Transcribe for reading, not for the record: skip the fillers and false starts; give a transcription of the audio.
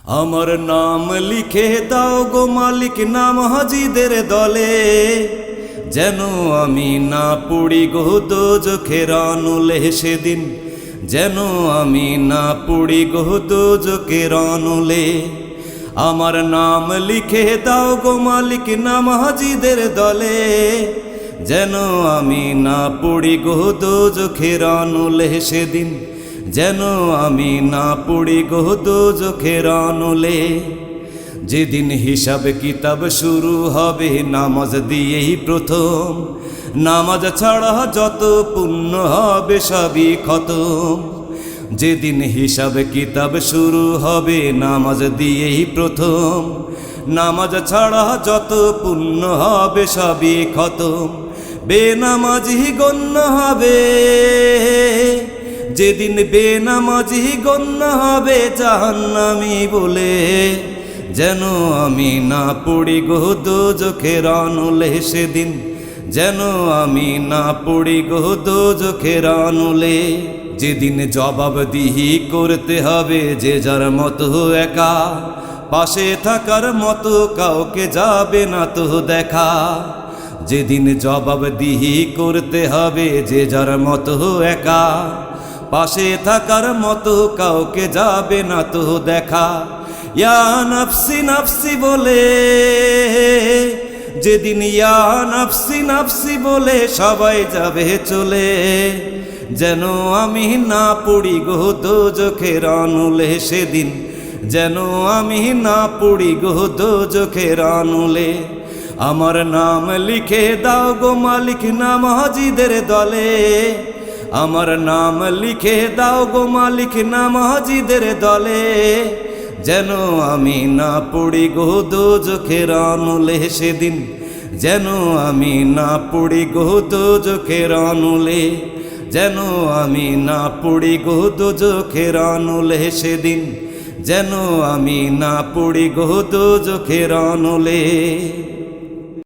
আমার নাম লিখে দাও গো মালিক নাম হাজিদের দলে, যেন আমি না পড়ি গো দোজখের আনুলে সেদিন, যেন আমি না পড়ি গো দোজখের আনুলে। আমার নাম লিখে দাও গো মালিক নাম হাজিদের দলে, যেন আমি না পড়ি গো দোজখের আনুলে সেদিন, যেন আমি না পড়ি গো দোজখের আনুলে। যেদিন হিসাব কিতাব শুরু হবে নামাজ দিয়েই প্রথম, নামাজ ছাড়া যত পুণ্য হবে সবই খতম। যেদিন হিসাব কিতাব শুরু হবে নামাজ দিয়েই প্রথম, নামাজ ছাড়া যত পুণ্য হবে সবই খতম। বেনামাজি গণ্য হবে, যেদিন বেনামাজি গণ্য হবে জাহান্নামী বলে, যেন আমি না পড়ি গো দোজখের আনুলে সেদিন, যেন আমি না পড়ি গো দোজখের আনুলে। যেদিন জবাবদিহি করতে হবে যে যার মতো একা, পাশে থাকার মতো কাউকে যাবে না তো দেখা। যেদিন জবাবদিহি করতে হবে যে যার মতো একা, পাশে থাকার মতো কাউকে যাবে না তো দেখা। ইয়া নফসি নফসি বলে, যেদিন ইয়া নফসি নফসি বলে সবাই যাবে চলে, যেন আমি না পড়ি গো দোজখের আনুলে সেদিন, যেন আমি না পড়ি গো দোজখের আনুলে। আমার নাম লিখে দাও গো মালিক নাম হাজিদের দলে, আমার নাম লিখে দাও গো মালিক নাম হাজিদের দলে, যেন আমি না পড়ি গো দোজখের আনুলে সেদিন, যেন আমি না পড়ি গো দোজখের আনুলে, যেন আমি না পড়ি গো দোজখের আনুলে সেদিন, যেন আমি না পড়ি গো দোজখের আনুলে।